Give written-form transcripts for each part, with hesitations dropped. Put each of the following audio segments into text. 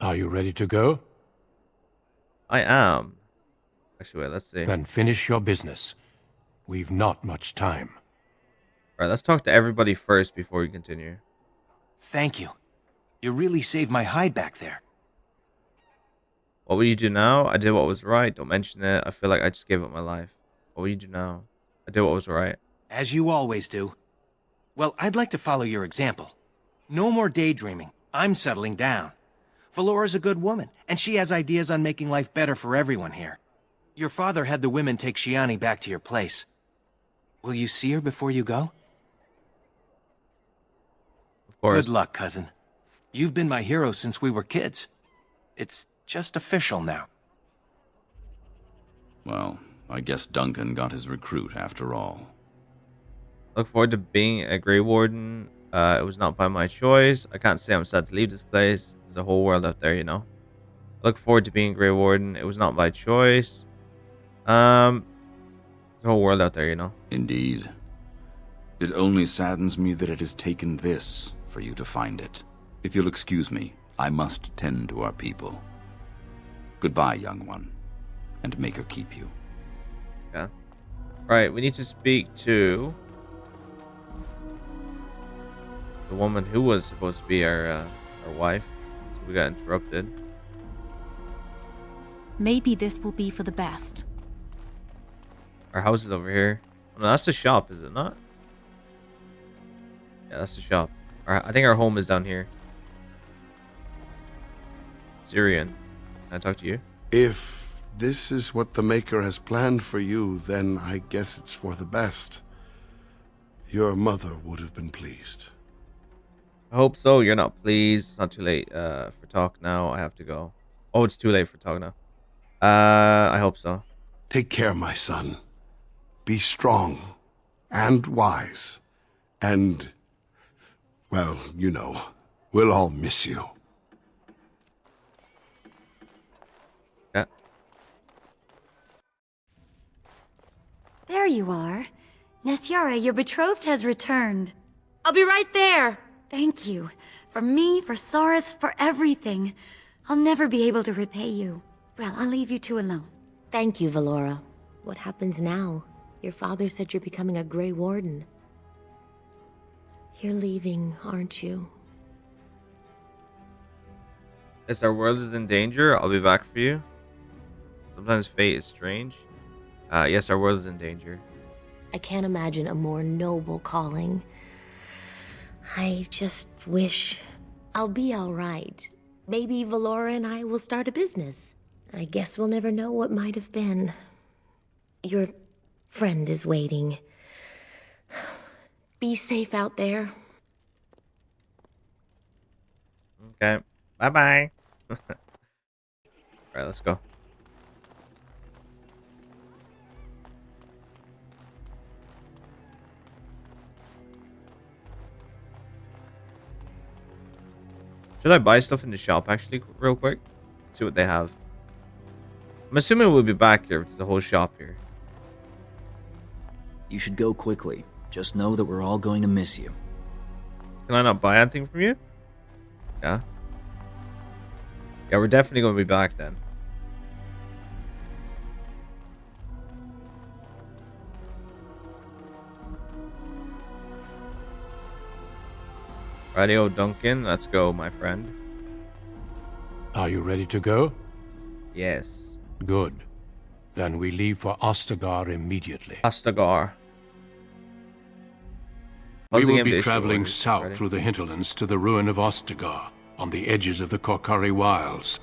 Are you ready to go? I am. Actually, wait, let's see. Then finish your business. We've not much time. Alright, let's talk to everybody first before we continue. Thank you. You really saved my hide back there. What will you do now? I did what was right. Don't mention it. I feel like I just gave up my life. What will you do now? I did what was right. As you always do. Well, I'd like to follow your example. No more daydreaming. I'm settling down. Valora's a good woman, and she has ideas on making life better for everyone here. Your father had the women take Shiani back to your place. Will you see her before you go? Of course. Good luck, cousin. You've been my hero since we were kids. It's just official now. Well, I guess Duncan got his recruit after all. Look forward to being a Grey Warden. It was not by my choice. I can't say I'm sad to leave this place. There's a whole world out there, you know. Look forward to being Grey Warden. It was not by choice. There's a whole world out there, you know. Indeed. It only saddens me that it has taken this for you to find it. If you'll excuse me, I must tend to our people. Goodbye, young one, and may her keep you. Yeah. Right, we need to speak to the woman who was supposed to be our wife. So we got interrupted. Maybe this will be for the best. Our house is over here. Oh, no, that's the shop, is it not? Yeah, that's the shop. I think our home is down here. Syrian, can I talk to you? If this is what the Maker has planned for you, then I guess it's for the best. Your mother would have been pleased. I hope so. You're not pleased. It's not too late for talk now. I have to go. Oh, it's too late for talk now. I hope so. Take care, my son. Be strong and wise. And, well, you know, we'll all miss you. Yeah. There you are. Nesyara, your betrothed has returned. I'll be right there. Thank you. For me, for Saurus, for everything. I'll never be able to repay you. Well, I'll leave you two alone. Thank you, Valora. What happens now? Your father said you're becoming a Grey Warden. You're leaving, aren't you? Yes, our world is in danger. I'll be back for you. Sometimes fate is strange. Yes, our world is in danger. I can't imagine a more noble calling. I just wish... I'll be alright. Maybe Valora and I will start a business. I guess we'll never know what might have been. Your friend is waiting. Be safe out there. Okay. Bye-bye. Alright, let's go. Should I buy stuff in the shop, actually, real quick? See what they have. I'm assuming we'll be back here. It's the whole shop here. You should go quickly. Just know that we're all going to miss you. Can I not buy anything from you? Yeah. Yeah, we're definitely going to be back then. Radio Duncan, let's go, my friend. Are you ready to go? Yes. Good. Then we leave for Ostagar immediately. Ostagar. We will be traveling south through the hinterlands to the ruin of Ostagar, on the edges of the Korkari Wilds.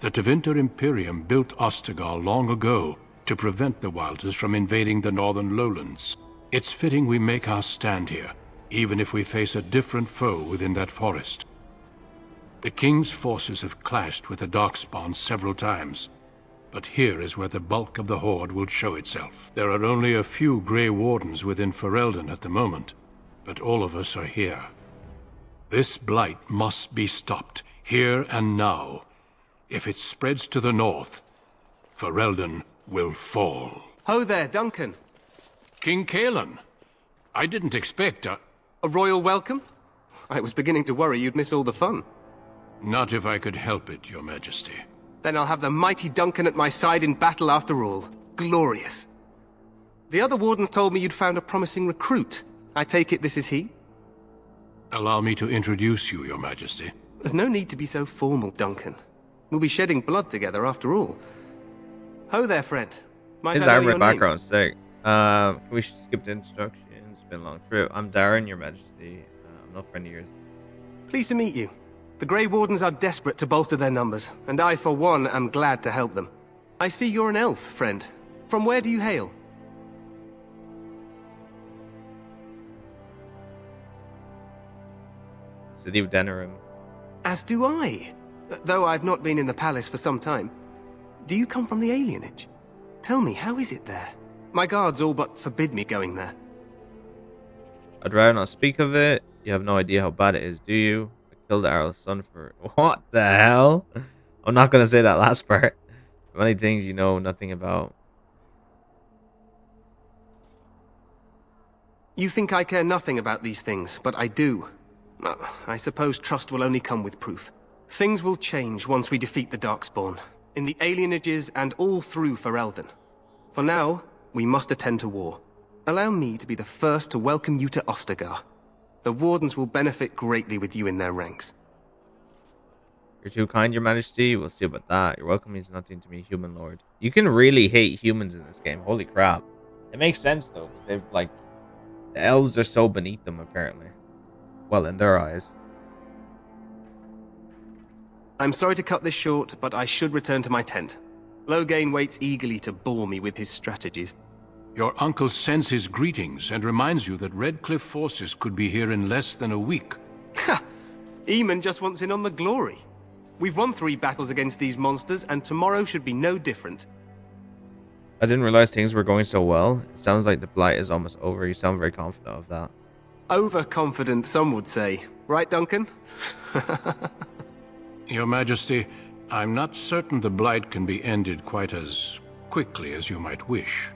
The Tevinter Imperium built Ostagar long ago to prevent the Wilders from invading the northern lowlands. It's fitting we make our stand here, even if we face a different foe within that forest. The King's forces have clashed with the Darkspawn several times, but here is where the bulk of the Horde will show itself. There are only a few Grey Wardens within Ferelden at the moment, but all of us are here. This blight must be stopped, here and now. If it spreads to the north, Ferelden will fall. Ho there, Duncan. King Kalen. I didn't expect a royal welcome? I was beginning to worry you'd miss all the fun. Not if I could help it, Your Majesty. Then I'll have the mighty Duncan at my side in battle after all. Glorious. The other wardens told me you'd found a promising recruit. I take it this is he? Allow me to introduce you, Your Majesty. There's no need to be so formal, Duncan. We'll be shedding blood together after all. Ho there, friend. Might His I know armor your background's sick. Can we skip the introductions? It's been a long trip. I'm Darren, Your Majesty. I'm no friend of yours. Pleased to meet you. The Grey Wardens are desperate to bolster their numbers, and I, for one, am glad to help them. I see you're an elf, friend. From where do you hail? City of Denerim. As do I. Though I've not been in the palace for some time. Do you come from the alienage? Tell me, how is it there? My guards all but forbid me going there. I'd rather not speak of it. You have no idea how bad it is, do you? I killed Arl's son for... What the hell? I'm not going to say that last part. Many things you know nothing about. You think I care nothing about these things, but I do. I suppose trust will only come with proof. Things will change once we defeat the Darkspawn, in the alienages and all through Ferelden. For now, we must attend to war. Allow me to be the first to welcome you to Ostagar. The Wardens will benefit greatly with you in their ranks. You're too kind, Your Majesty. We'll see about that. Your welcome means nothing to me, human lord. You can really hate humans in this game. Holy crap. It makes sense, though, because they've, like... The elves are so beneath them, apparently. Well, in their eyes. I'm sorry to cut this short, but I should return to my tent. Loghain waits eagerly to bore me with his strategies. Your uncle sends his greetings and reminds you that Redcliffe forces could be here in less than a week. Ha! Eamon just wants in on the glory. We've won 3 battles against these monsters, and tomorrow should be no different. I didn't realize things were going so well. It sounds like the blight is almost over. You sound very confident of that. Overconfident, some would say. Right, Duncan? Your Majesty, I'm not certain the Blight can be ended quite as quickly as you might wish.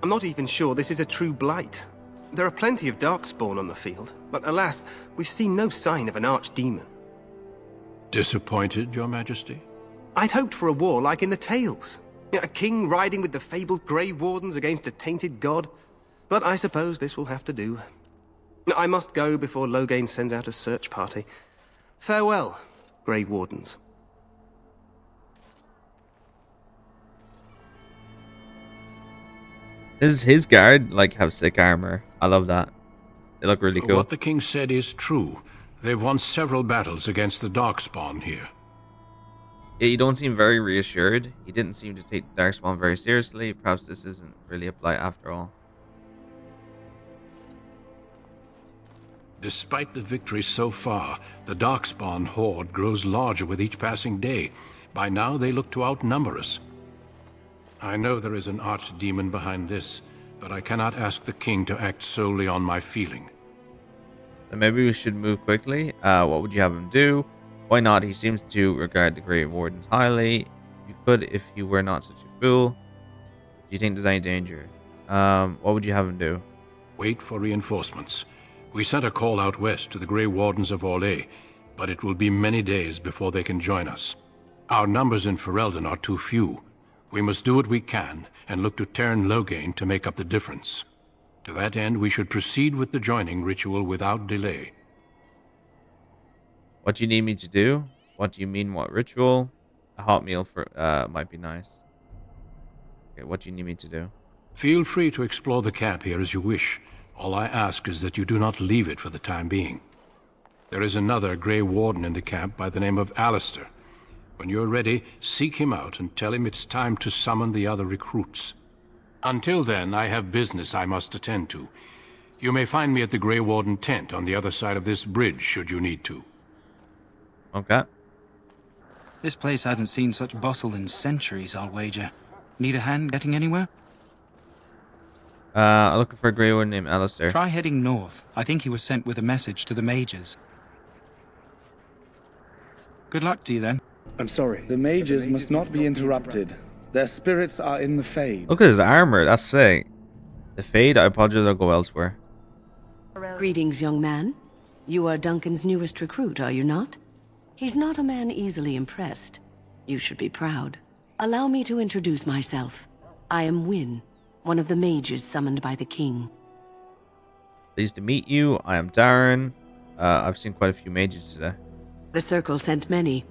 I'm not even sure this is a true blight. There are plenty of Darkspawn on the field, but alas, we've seen no sign of an archdemon. Disappointed, Your Majesty? I'd hoped for a war like in the tales. A king riding with the fabled Grey Wardens against a tainted god. But I suppose this will have to do. I must go before Loghain sends out a search party. Farewell, Grey Wardens. His guard, like, have sick armor. I love that. They look really cool. What the king said is true. They've won several battles against the Darkspawn here. Yeah, you don't seem very reassured. He didn't seem to take the Darkspawn very seriously. Perhaps this isn't really a blight after all. Despite the victory so far, the Darkspawn horde grows larger with each passing day. By now, they look to outnumber us. I know there is an archdemon behind this, but I cannot ask the king to act solely on my feeling. Then maybe we should move quickly. What would you have him do? Why not? He seems to regard the Grey Wardens highly. You could if he were not such a fool. Do you think there's any danger? What would you have him do? Wait for reinforcements. We sent a call out west to the Grey Wardens of Orlais, but it will be many days before they can join us. Our numbers in Ferelden are too few. We must do what we can, and look to Teyrn Loghain to make up the difference. To that end, we should proceed with the joining ritual without delay. What do you need me to do? What do you mean, what ritual? A hot meal for might be nice. Okay, what do you need me to do? Feel free to explore the camp here as you wish. All I ask is that you do not leave it for the time being. There is another Grey Warden in the camp by the name of Alistair. When you're ready, seek him out and tell him it's time to summon the other recruits. Until then, I have business I must attend to. You may find me at the Grey Warden tent on the other side of this bridge, should you need to. Okay. This place hasn't seen such bustle in centuries, I'll wager. Need a hand getting anywhere? I'm looking for a Grey Warden named Alistair. Try heading north. I think he was sent with a message to the mages. Good luck to you then. I'm sorry. The mages must not be interrupted. Their spirits are in the Fade. Look at his armor. That's sick. The Fade? I apologize. I'll go elsewhere. Greetings, young man. You are Duncan's newest recruit, are you not? He's not a man easily impressed. You should be proud. Allow me to introduce myself. I am Wynne, one of the mages summoned by the king. Pleased to meet you. I am Darren. I've seen quite a few mages today. The Circle sent many.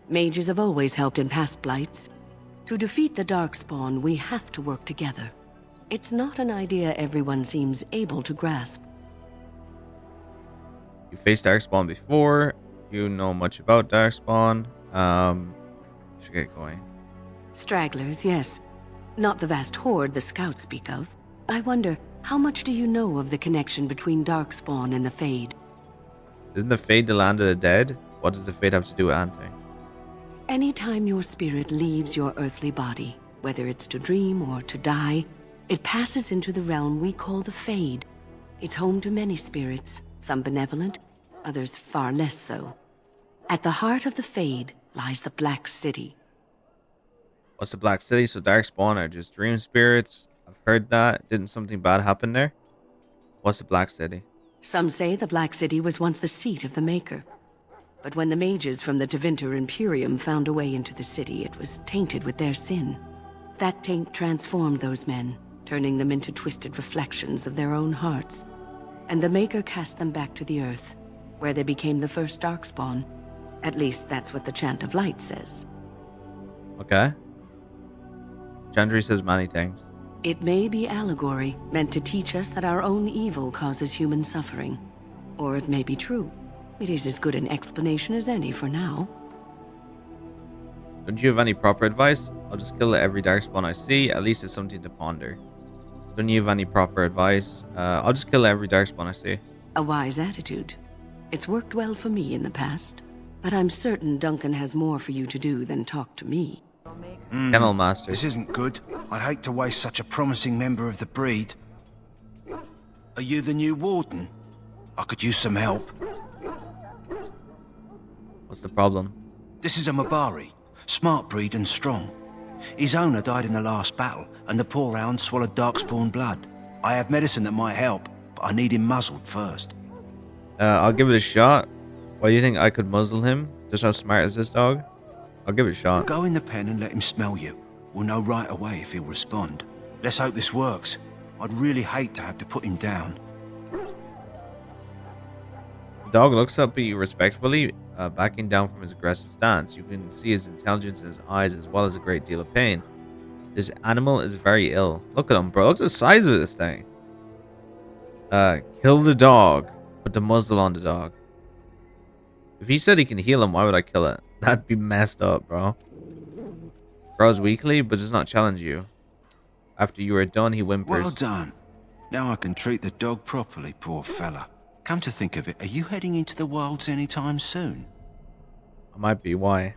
Mages have always helped in past blights. To defeat the Darkspawn, we have to work together. It's not an idea everyone seems able to grasp. You faced Darkspawn before. You know much about Darkspawn. Should get going. Stragglers, yes. Not the vast horde the scouts speak of. I wonder, how much do you know of the connection between Darkspawn and the Fade? Isn't the Fade the land of the dead? What does the Fade have to do with anything? Anytime your spirit leaves your earthly body, whether it's to dream or to die, it passes into the realm we call the Fade. It's home to many spirits, some benevolent, others far less so. At the heart of the Fade lies the Black City. What's the Black City? So Darkspawn are just dream spirits. I've heard that. Didn't something bad happen there? What's the Black City? Some say the Black City was once the seat of the Maker. But when the mages from the Tevinter Imperium found a way into the city, it was tainted with their sin. That taint transformed those men, turning them into twisted reflections of their own hearts. And the Maker cast them back to the Earth, where they became the first Darkspawn. At least that's what the Chant of Light says. Okay. Chandri says many things. It may be allegory, meant to teach us that our own evil causes human suffering. Or it may be true. It is as good an explanation as any for now. Don't you have any proper advice? I'll just kill every Darkspawn I see. At least it's something to ponder. Don't you have any proper advice? I'll just kill every Darkspawn I see. A wise attitude. It's worked well for me in the past. But I'm certain Duncan has more for you to do than talk to me. Kennel Master. This isn't good. I'd hate to waste such a promising member of the breed. Are you the new warden? I could use some help. What's the problem? This is a Mabari. Smart breed and strong. His owner died in the last battle, and the poor hound swallowed Darkspawn blood. I have medicine that might help, but I need him muzzled first. I'll give it a shot. Why do you think I could muzzle him? Just how smart is this dog? I'll give it a shot. Go in the pen and let him smell you. We'll know right away if he'll respond. Let's hope this works. I'd really hate to have to put him down. The dog looks up at you respectfully, backing down from his aggressive stance. You can see his intelligence in his eyes as well as a great deal of pain. This animal is very ill. Look at him, bro. Look at the size of this thing. Kill the dog. Put the muzzle on the dog. If he said he can heal him, why would I kill it? That'd be messed up, bro. Grows weakly, but does not challenge you. After you are done, he whimpers. Well done. Now I can treat the dog properly, poor fella. Come to think of it, are you heading into the wilds anytime soon? I might be. Why?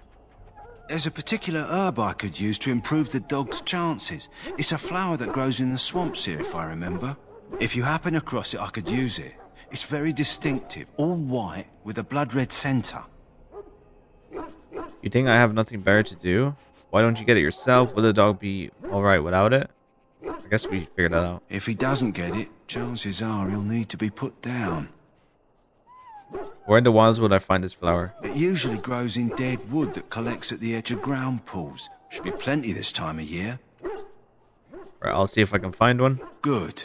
There's a particular herb I could use to improve the dog's chances. It's a flower that grows in the swamps here, if I remember. If you happen across it, I could use it. It's very distinctive, all white, with a blood-red centre. You think I have nothing better to do? Why don't you get it yourself? Will the dog be alright without it? I guess we figured that out. If he doesn't get it, chances are he'll need to be put down. Where in the wilds would I find this flower? It usually grows in dead wood that collects at the edge of ground pools. Should be plenty this time of year. Right, I'll see if I can find one. Good.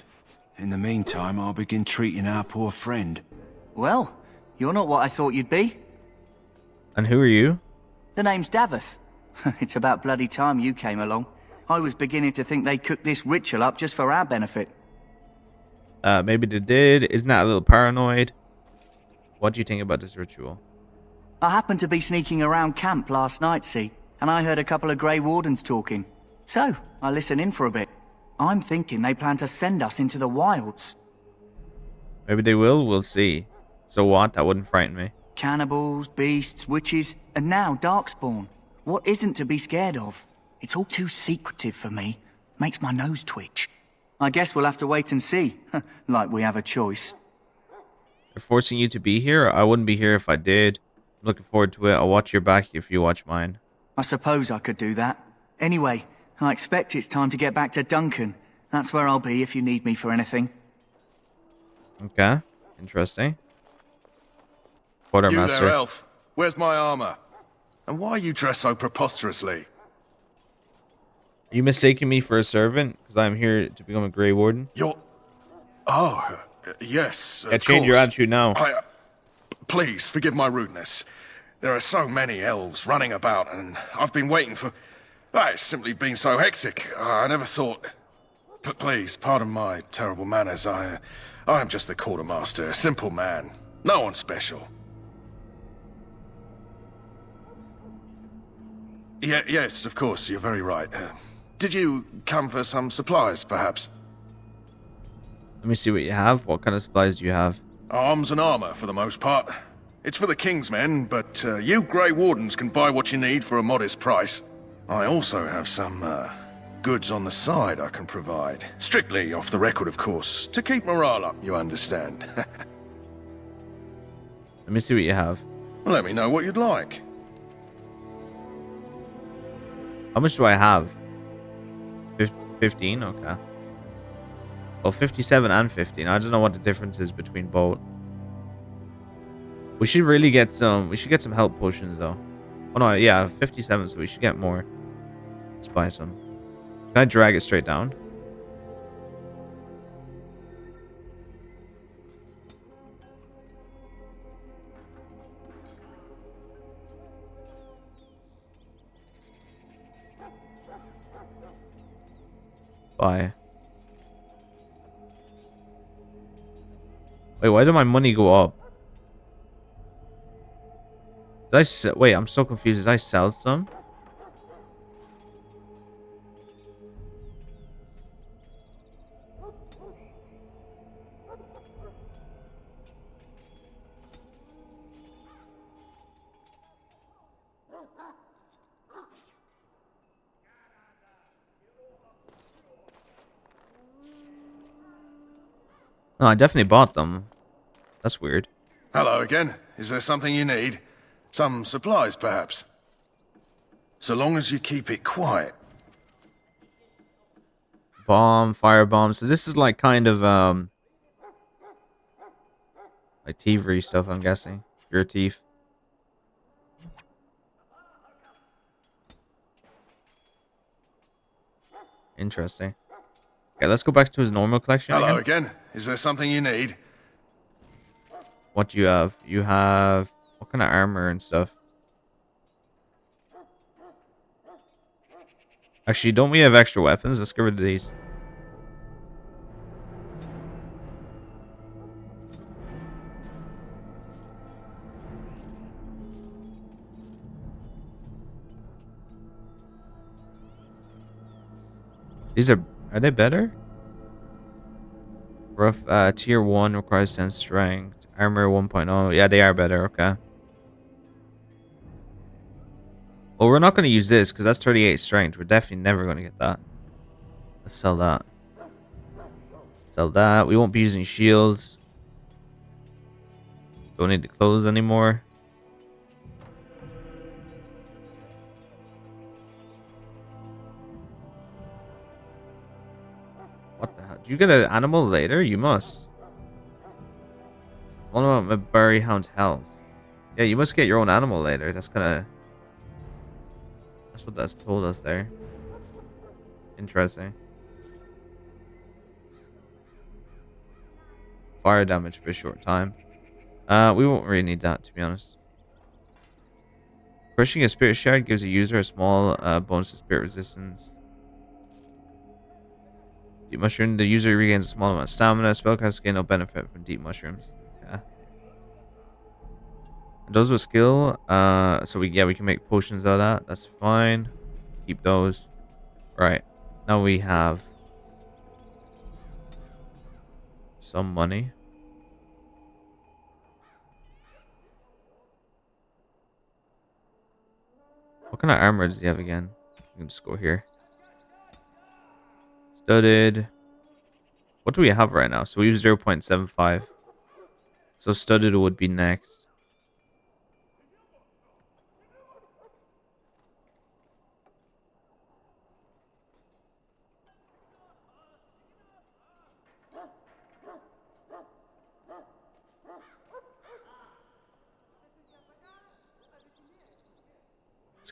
In the meantime, I'll begin treating our poor friend. Well, you're not what I thought you'd be. And who are you? The name's Davith. It's about bloody time you came along. I was beginning to think they cooked this ritual up just for our benefit. Maybe they did. Isn't that a little paranoid? What do you think about this ritual? I happened to be sneaking around camp last night, see, and I heard a couple of Grey Wardens talking. So, I listened in for a bit. I'm thinking they plan to send us into the wilds. Maybe they will. We'll see. So what? That wouldn't frighten me. Cannibals, beasts, witches, and now Darkspawn. What isn't to be scared of? It's all too secretive for me. Makes my nose twitch. I guess we'll have to wait and see. Like we have a choice. They're forcing you to be here? I wouldn't be here if I did. I'm looking forward to it. I'll watch your back if you watch mine. I suppose I could do that. Anyway, I expect it's time to get back to Duncan. That's where I'll be if you need me for anything. Okay. Interesting. You Quartermaster. there, elf. Where's my armor? And why are you dressed so preposterously? Are you mistaking me for a servant? Because I'm here to become a Grey Warden? You're... Oh, yes, Yeah, change your attitude now. Please, forgive my rudeness. There are so many elves running about, and I've been waiting for... It's simply been so hectic. I never thought... Please, pardon my terrible manners. I am just the quartermaster, a simple man. No one special. Yes, of course, you're very right. Did you come for some supplies, perhaps? Let me see what you have. What kind of supplies do you have? Arms and armor, for the most part. It's for the King's men, but you Grey Wardens can buy what you need for a modest price. I also have some goods on the side I can provide. Strictly off the record, of course, to keep morale up, you understand. Let me see what you have. Let me know what you'd like. How much do I have? 15? Okay. Well, 57 and 15. I don't know what the difference is between both. We should really get some... We should get some health potions, though. Oh, no. Yeah, 57, so we should get more. Let's buy some. Can I drag it straight down? Buy. Wait, why did my money go up? Did I wait, I'm so confused. Did I sell some? No, I definitely bought them. That's weird. Hello again. Is there something you need? Some supplies, perhaps? So long as you keep it quiet. Bomb, firebomb. So this is like kind of like thievery stuff, I'm guessing. You're a thief. Interesting. Okay, let's go back to his normal collection. Hello again. Is there something you need? What do you have? You have what kind of armor and stuff? Actually, don't we have extra weapons? Let's get rid of these. These are they better? Rough tier 1 requires 10 strength. Armor 1.0. Yeah, they are better. Okay. Well, we're not going to use this because that's 38 strength. We're definitely never going to get that. Let's sell that. Sell that. We won't be using shields. Don't need the clothes anymore. What the hell? Do you get an animal later? You must. All about my berry hound's health. Yeah, you must get your own animal later. That's kind of... That's what that's told us there. Interesting. Fire damage for a short time. We won't really need that, to be honest. Crushing a spirit shard gives a user a small bonus to spirit resistance. Deep mushroom, the user regains a small amount of stamina. Spellcasters gain no benefit from deep mushrooms. Yeah. And those with skill, so we can make potions out of that. That's fine. Keep those. Right. Now we have some money. What kind of armor does he have again? We can just go here. Studded. What do we have right now? So we use 0.75. So studded would be next.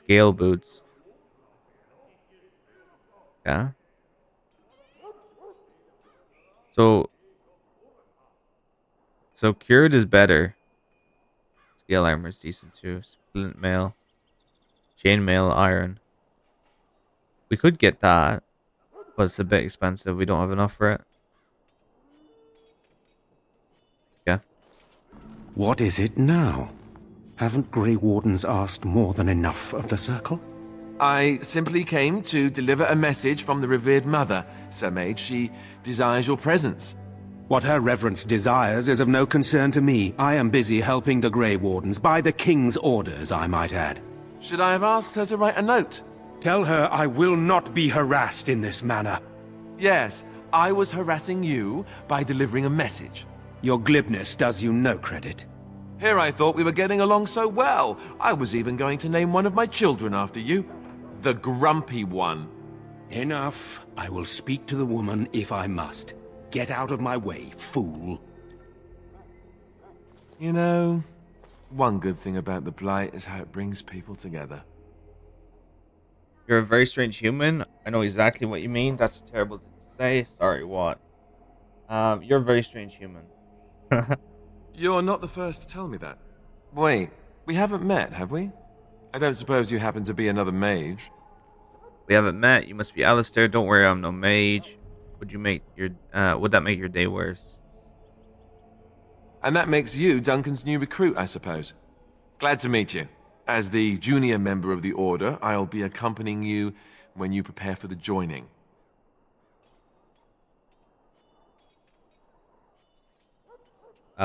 Scale boots. Yeah. So cured is better. Scale armor is decent too. Splint mail. Chainmail iron. We could get that, but it's a bit expensive. We don't have enough for it. Yeah. What is it now? Haven't Grey Wardens asked more than enough of the Circle? I simply came to deliver a message from the revered mother, Sir Mage. She desires your presence. What her reverence desires is of no concern to me. I am busy helping the Grey Wardens, by the King's orders, I might add. Should I have asked her to write a note? Tell her I will not be harassed in this manner. Yes, I was harassing you by delivering a message. Your glibness does you no credit. Here I thought we were getting along so well. I was even going to name one of my children after you. The Grumpy One. Enough. I will speak to the woman if I must. Get out of my way, fool. You know, one good thing about the Blight is how it brings people together. You're a very strange human. I know exactly what you mean. That's a terrible thing to say. Sorry, what? You're a very strange human. You're not the first to tell me that. Wait, we haven't met, have we? I don't suppose you happen to be another mage? We haven't met. You must be Alistair. Don't worry, I'm no mage. Would that make your day worse? And that makes you Duncan's new recruit, I suppose. Glad to meet you. As the junior member of the Order, I'll be accompanying you when you prepare for the joining.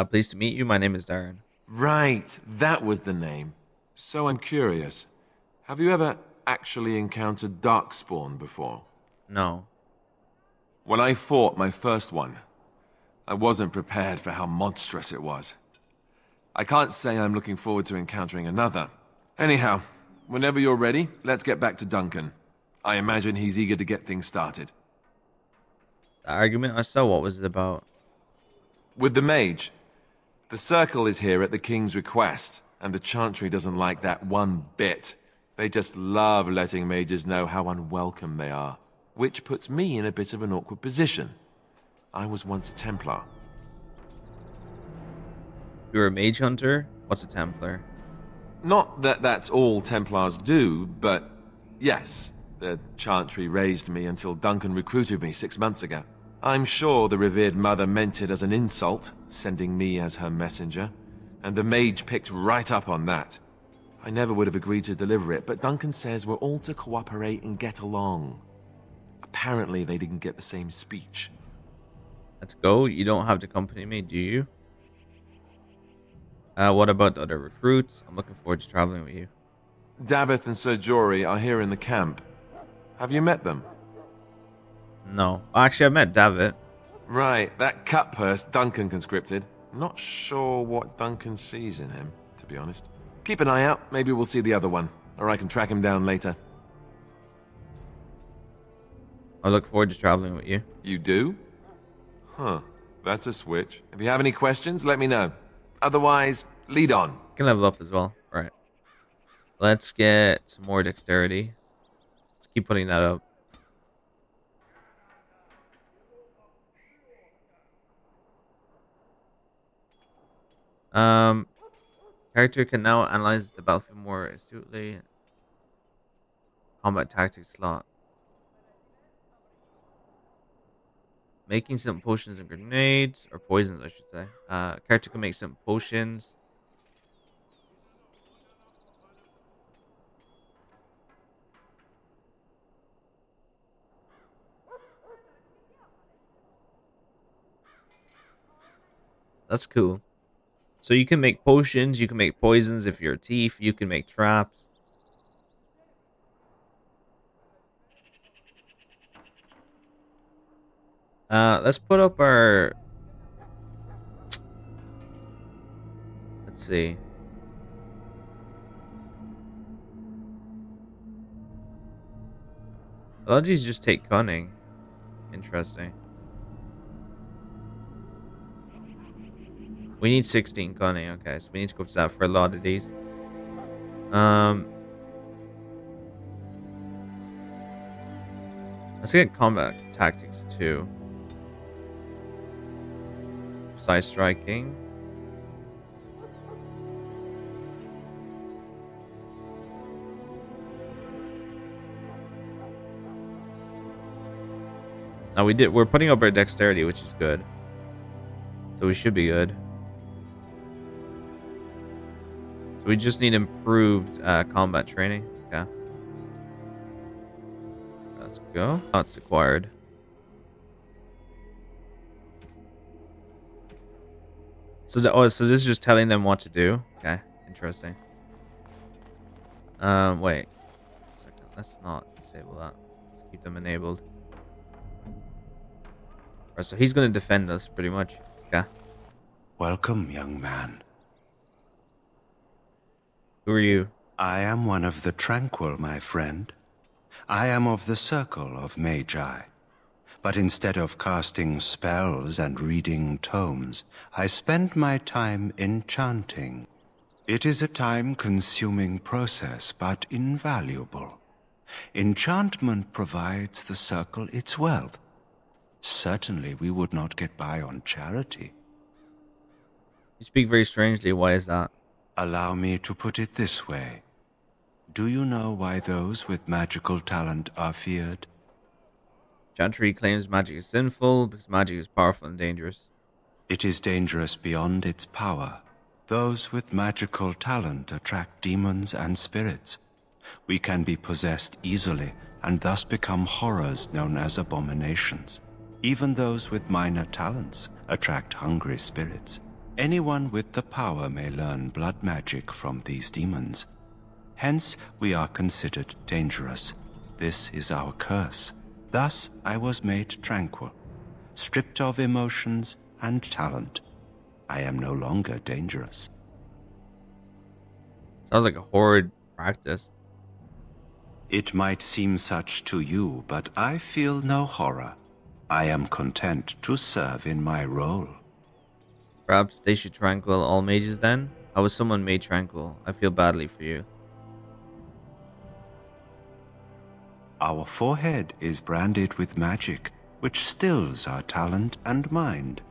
Pleased to meet you. My name is Darren. Right, that was the name. So I'm curious. Have you ever actually encountered Darkspawn before? No. When I fought my first one, I wasn't prepared for how monstrous it was. I can't say I'm looking forward to encountering another. Anyhow, whenever you're ready, let's get back to Duncan. I imagine he's eager to get things started. The argument I saw, what was it about? With the mage. The Circle is here at the King's request, and the Chantry doesn't like that one bit. They just love letting mages know how unwelcome they are, which puts me in a bit of an awkward position. I was once a Templar. You're a mage hunter? What's a Templar? Not that that's all Templars do, but yes, the Chantry raised me until Duncan recruited me 6 months ago. I'm sure the revered mother meant it as an insult, sending me as her messenger, and the mage picked right up on that. I never would have agreed to deliver it, but Duncan says we're all to cooperate and get along. Apparently they didn't get the same speech. Let's go. You don't have to accompany me, do you? What about the other recruits? I'm looking forward to traveling with you. Davith and Sir Jory are here in the camp. Have you met them? No. Actually, I met David. Right, that cut purse Duncan conscripted. I'm not sure what Duncan sees in him, to be honest. Keep an eye out. Maybe we'll see the other one, or I can track him down later. I look forward to traveling with you. You do? Huh. That's a switch. If you have any questions, let me know. Otherwise, lead on. You can level up as well. Right. Let's get some more dexterity. Let's keep putting that up. Character can now analyze the battlefield more astutely. Combat tactics slot. Making some potions and grenades, or poisons, I should say. Character can make some potions. That's cool. So you can make potions, you can make poisons if you're a thief, you can make traps. Let's put up our... Let's see. A lot of these just take cunning. Interesting. We need 16 cunning, okay, so we need to go up to that for a lot of these. Let's get combat tactics too. Precise striking. Now we're putting up our dexterity, which is good. So we should be good. So we just need improved combat training. Okay. Let's go. Oh, it's acquired. So so this is just telling them what to do. Okay, interesting. Wait. A second. Let's not disable that. Let's keep them enabled. Alright, so he's going to defend us, pretty much. Okay. Welcome, young man. Who are you? I am one of the Tranquil, my friend. I am of the Circle of Magi. But instead of casting spells and reading tomes, I spend my time enchanting. It is a time-consuming process, but invaluable. Enchantment provides the Circle its wealth. Certainly we would not get by on charity. You speak very strangely. Why is that? Allow me to put it this way. Do you know why those with magical talent are feared? Chantry claims magic is sinful because magic is powerful and dangerous. It is dangerous beyond its power. Those with magical talent attract demons and spirits. We can be possessed easily and thus become horrors known as abominations. Even those with minor talents attract hungry spirits. Anyone with the power may learn blood magic from these demons. Hence, we are considered dangerous. This is our curse. Thus, I was made tranquil, stripped of emotions and talent. I am no longer dangerous. Sounds like a horrid practice. It might seem such to you, but I feel no horror. I am content to serve in my role. Perhaps they should tranquil all mages then? How was someone made tranquil? I feel badly for you. Our forehead is branded with magic, which stills our talent and mind.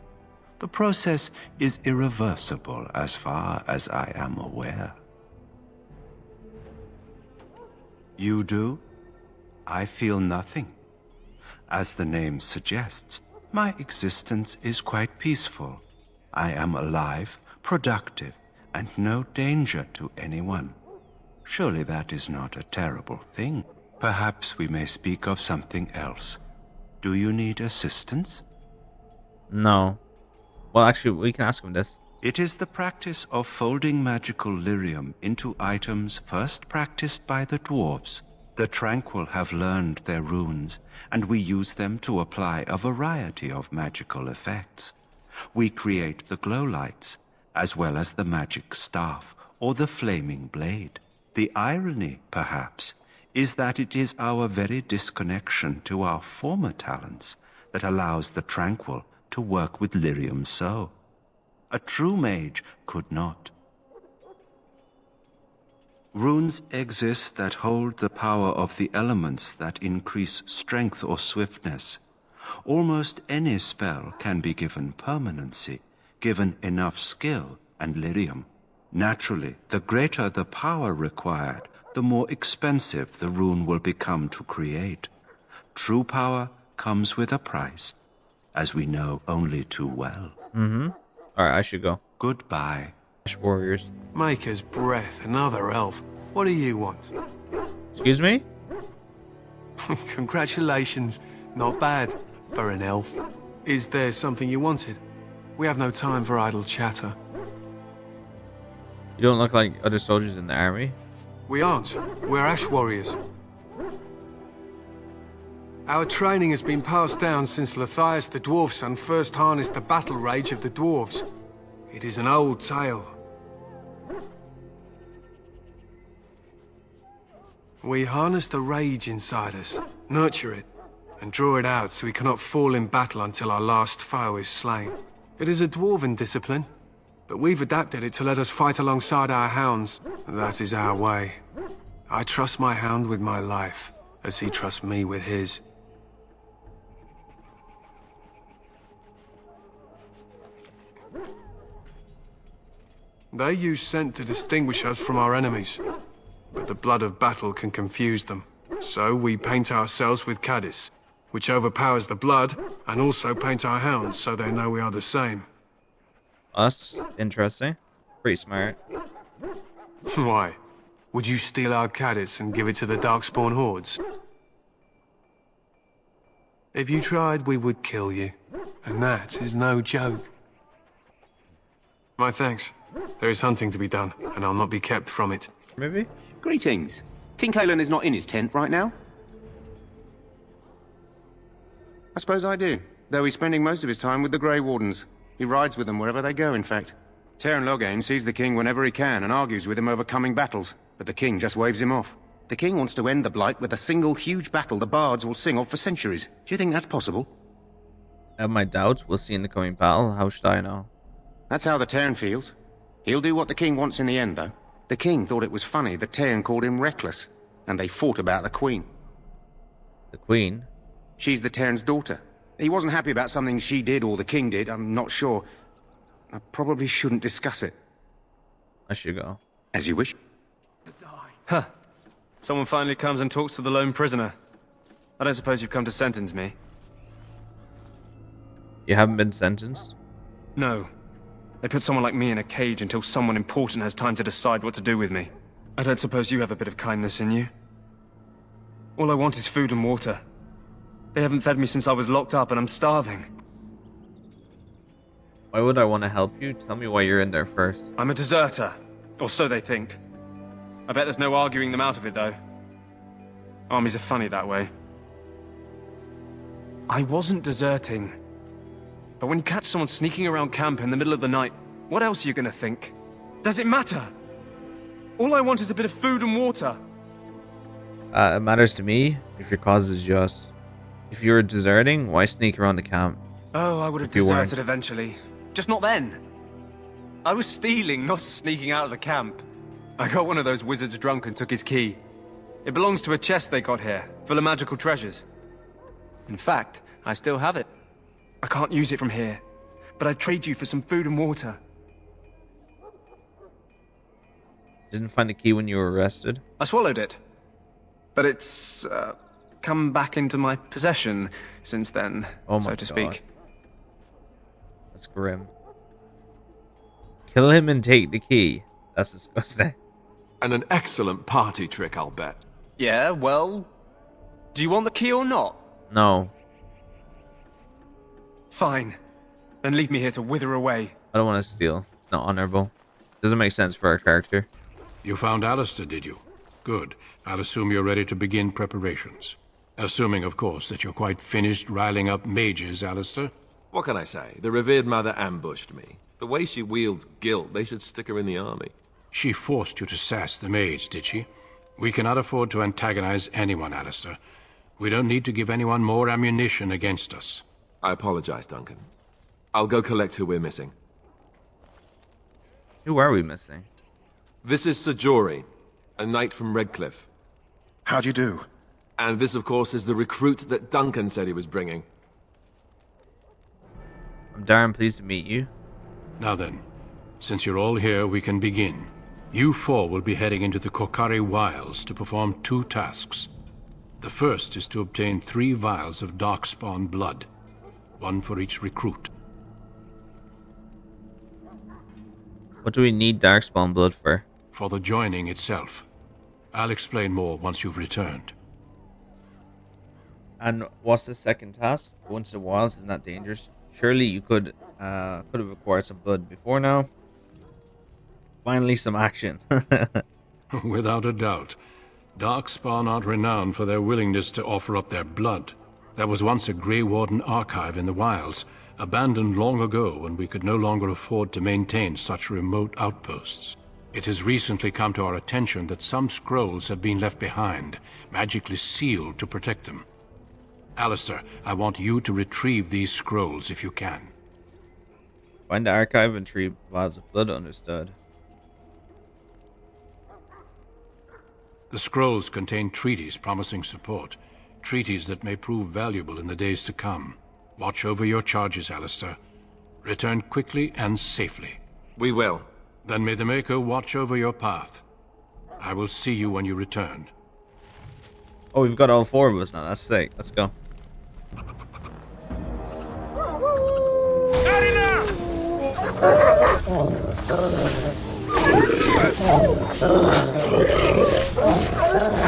The process is irreversible as far as I am aware. You do? I feel nothing. As the name suggests, my existence is quite peaceful. I am alive, productive, and no danger to anyone. Surely that is not a terrible thing. Perhaps we may speak of something else. Do you need assistance? No. Well, actually, we can ask him this. It is the practice of folding magical lyrium into items first practiced by the dwarves. The Tranquil have learned their runes, and we use them to apply a variety of magical effects. We create the glow lights, as well as the magic staff or the flaming blade. The irony, perhaps, is that it is our very disconnection to our former talents that allows the Tranquil to work with lyrium so. A true mage could not. Runes exist that hold the power of the elements that increase strength or swiftness. Almost any spell can be given permanency, given enough skill and lyrium. Naturally, the greater the power required, the more expensive the rune will become to create. True power comes with a price, as we know only too well. Mm-hmm. Alright, I should go. Goodbye. Warriors. Maker's breath, another elf. What do you want? Excuse me? Congratulations. Not bad for an elf. Is there something you wanted? We have no time for idle chatter. You don't look like other soldiers in the army. We aren't. We're Ash Warriors. Our training has been passed down since Lathias the Dwarf Son first harnessed the battle rage of the dwarves. It is an old tale. We harness the rage inside us, nurture it, and draw it out so we cannot fall in battle until our last foe is slain. It is a dwarven discipline, but we've adapted it to let us fight alongside our hounds. That is our way. I trust my hound with my life, as he trusts me with his. They use scent to distinguish us from our enemies, but the blood of battle can confuse them. So we paint ourselves with caddis, which overpowers the blood, and also paint our hounds so they know we are the same. That's interesting. Pretty smart. Why? Would you steal our caddis and give it to the Darkspawn hordes? If you tried, we would kill you. And that is no joke. My thanks. There is hunting to be done, and I'll not be kept from it. Maybe? Greetings. King Kalen is not in his tent right now? I suppose I do, though he's spending most of his time with the Grey Wardens. He rides with them wherever they go, in fact. Teyrn Loghain sees the king whenever he can and argues with him over coming battles, but the king just waves him off. The king wants to end the Blight with a single huge battle the bards will sing of for centuries. Do you think that's possible? I have my doubts. We'll see in the coming battle. How should I know? That's how the Teyrn feels. He'll do what the king wants in the end, though. The king thought it was funny that Teyrn called him reckless, and they fought about the queen. The queen? She's the Teyrn's daughter. He wasn't happy about something she did or the king did, I'm not sure. I probably shouldn't discuss it. I should go. As you wish. Huh. Someone finally comes and talks to the lone prisoner. I don't suppose you've come to sentence me? You haven't been sentenced? No. They put someone like me in a cage until someone important has time to decide what to do with me. I don't suppose you have a bit of kindness in you? All I want is food and water. They haven't fed me since I was locked up and I'm starving. Why would I want to help you? Tell me why you're in there first. I'm a deserter. Or so they think. I bet there's no arguing them out of it, though. Armies are funny that way. I wasn't deserting. But when you catch someone sneaking around camp in the middle of the night, what else are you gonna think? Does it matter? All I want is a bit of food and water. It matters to me if your cause is just. If you were deserting, why sneak around the camp? Oh, I would have deserted eventually. Just not then. I was stealing, not sneaking out of the camp. I got one of those wizards drunk and took his key. It belongs to a chest they got here, full of magical treasures. In fact, I still have it. I can't use it from here, but I'd trade you for some food and water. Didn't find the key when you were arrested? I swallowed it. But it's, come back into my possession since then, so to speak. That's grim. Kill him and take the key. That's disgusting. And an excellent party trick, I'll bet. Yeah, well... Do you want the key or not? No. Fine. Then leave me here to wither away. I don't want to steal. It's not honorable. Doesn't make sense for our character. You found Alistair, did you? Good. I'll assume you're ready to begin preparations. Assuming, of course, that you're quite finished riling up mages, Alistair. What can I say? The revered mother ambushed me. The way she wields guilt, they should stick her in the army. She forced you to sass the mage, did she? We cannot afford to antagonize anyone, Alistair. We don't need to give anyone more ammunition against us. I apologize, Duncan. I'll go collect who we're missing. Who are we missing? This is Sir Jory, a knight from Redcliffe. How do you do? And this, of course, is the recruit that Duncan said he was bringing. I'm darn pleased to meet you. Now then, since you're all here, we can begin. You four will be heading into the Korcari Wilds to perform 2 tasks. The first is to obtain 3 vials of Darkspawn blood, 1 for each recruit. What do we need Darkspawn blood for? For the joining itself. I'll explain more once you've returned. And what's the second task? Once in the wilds isn't that dangerous? Surely you could have acquired some blood before now. Finally, some action. Without a doubt. Darkspawn aren't renowned for their willingness to offer up their blood. There was once a Grey Warden archive in the wilds, abandoned long ago when we could no longer afford to maintain such remote outposts. It has recently come to our attention that some scrolls have been left behind, magically sealed to protect them. Alistair, I want you to retrieve these scrolls if you can. Find the archive and 3 vials of blood, understood. The scrolls contain treaties promising support, treaties that may prove valuable in the days to come. Watch over your charges, Alistair. Return quickly and safely. We will. Then may the Maker watch over your path. I will see you when you return. Oh, we've got all 4 of us now. That's sick. Let's go. How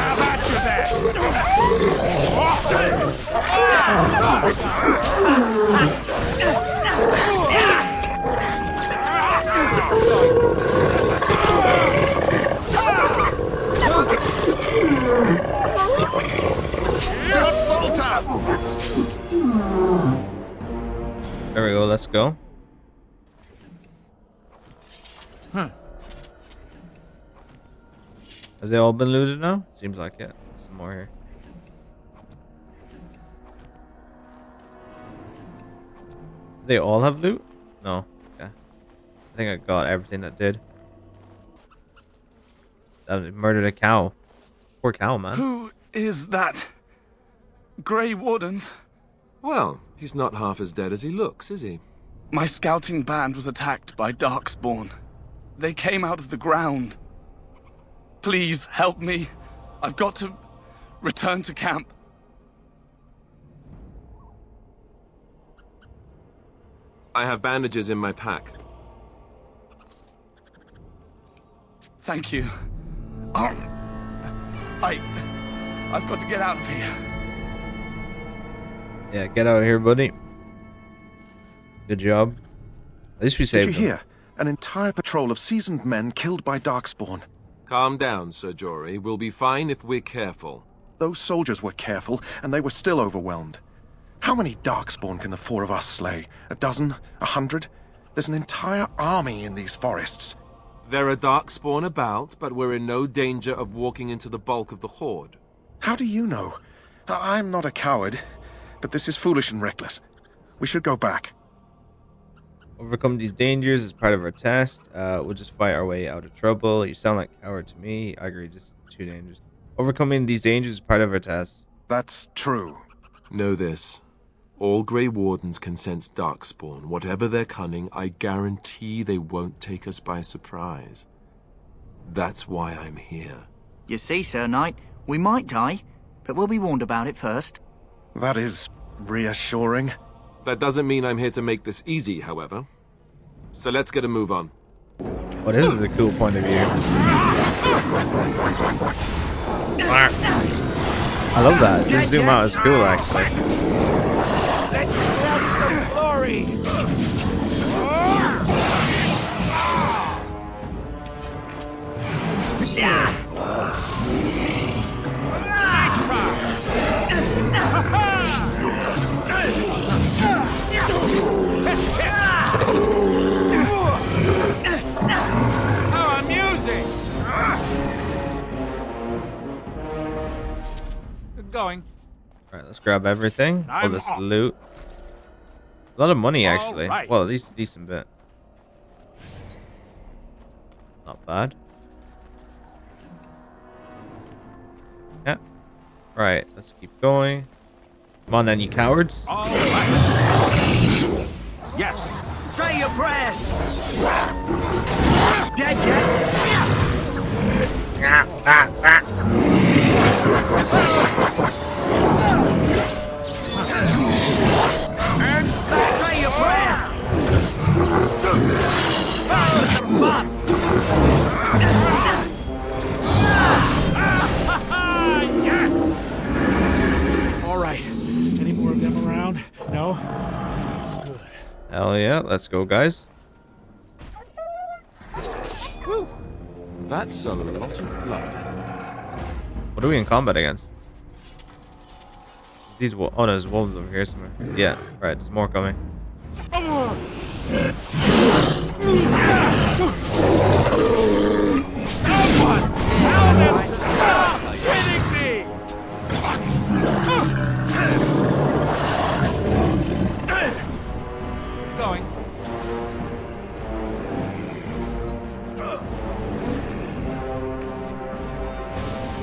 about you there? There we go. Let's go. Huh. Have they all been looted now? Seems like it. Some more here. They all have loot? No. Okay. I think I got everything that did. Murdered a cow. Poor cow, man. Who is that? Grey Wardens? Well, he's not half as dead as he looks, is he? My scouting band was attacked by Darkspawn. They came out of the ground. Please help me. I've got to return to camp. I have bandages in my pack. Thank you. I've got to get out of here. Yeah, get out of here, buddy. Good job. At least we saved Did you him. hear? An entire patrol of seasoned men killed by Darkspawn. Calm down, Sir Jory. We'll be fine if we're careful. Those soldiers were careful, and they were still overwhelmed. How many Darkspawn can the 4 of us slay? A dozen? 100? There's an entire army in these forests. There are Darkspawn about, but we're in no danger of walking into the bulk of the Horde. How do you know? I'm not a coward, but this is foolish and reckless. We should go back. Overcome these dangers as part of our test. We'll just fight our way out of trouble. You sound like a coward to me. I agree, just too dangerous. Overcoming these dangers is part of our test. That's true. Know this. All Grey Wardens can sense Darkspawn. Whatever their cunning, I guarantee they won't take us by surprise. That's why I'm here. You see, Sir Knight, we might die, but we'll be warned about it first. That is reassuring. That doesn't mean I'm here to make this easy, however. So let's get a move on. Well, this is a cool point of view. I love that. This zoom out is cool, actually. Let's have some glory! How amusing! Good going. Alright, let's grab everything. All I'm this off. loot. A lot of money, actually. right. Well, at least a decent bit. Not bad. Yeah. Right, let's keep going. Come on then, you cowards. All right. Yes. Say your prayers! Dead yet? And say your prayers! Follow some fun! Yes! All right. Any more of them around? No? Hell yeah, let's go, guys. Woo. That's a lot of blood. What are we in combat against? These oh no, there's wolves over here somewhere. Yeah, right, there's more coming. Going.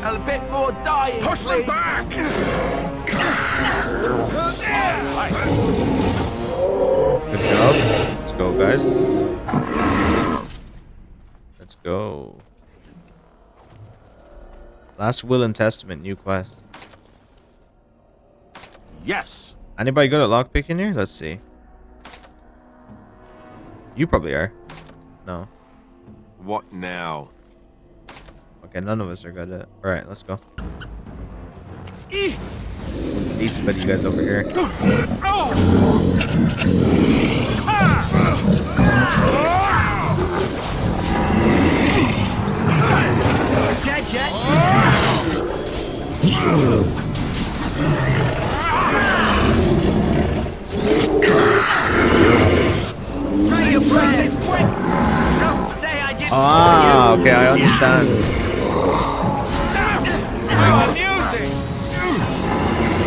A bit more dying. Push them back. Good job. Let's go, guys. go. Last Will and Testament, new quest. Yes. Anybody good at lockpicking here? Let's see. You probably are. No. What now? Okay, none of us are good at it. Alright, let's go. Decent bit of you guys over here. Dead yet? Try your prayers. Don't say I didn't. Ah, okay, I understand.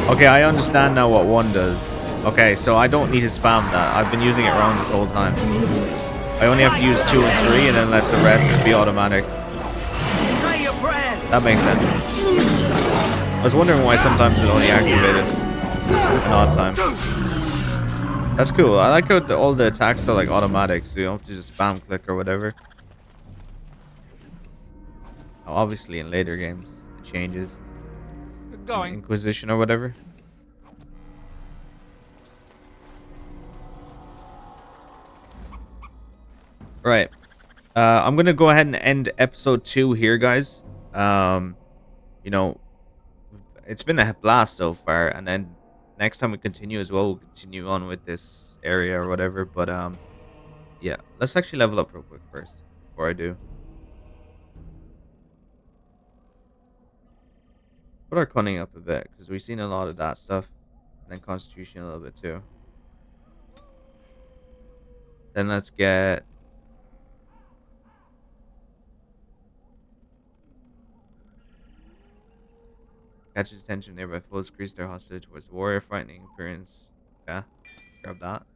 Okay, I understand now what one does. Okay, so I don't need to spam that. I've been using it wrong this whole time. I only have to use 2 and 3 and then let the rest be automatic. That makes sense. I was wondering why sometimes it only activated an odd time. That's cool. I like how all the attacks are like automatic, so you don't have to just spam click or whatever. Obviously in later games it changes. Inquisition or whatever. Right. I'm gonna go ahead and end episode 2 here, guys. You know, it's been a blast so far, and then next time we continue as well, we'll continue on with this area or whatever. But yeah, let's actually level up real quick first before I do. Put our cunning up a bit, because we've seen a lot of that stuff. And then constitution a little bit too. Then let's get... Catches attention of nearby foes, increase their hostility towards the warrior, frightening appearance. Yeah, grab that.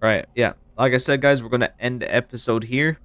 Alright, yeah. Like I said, guys, we're going to end the episode here.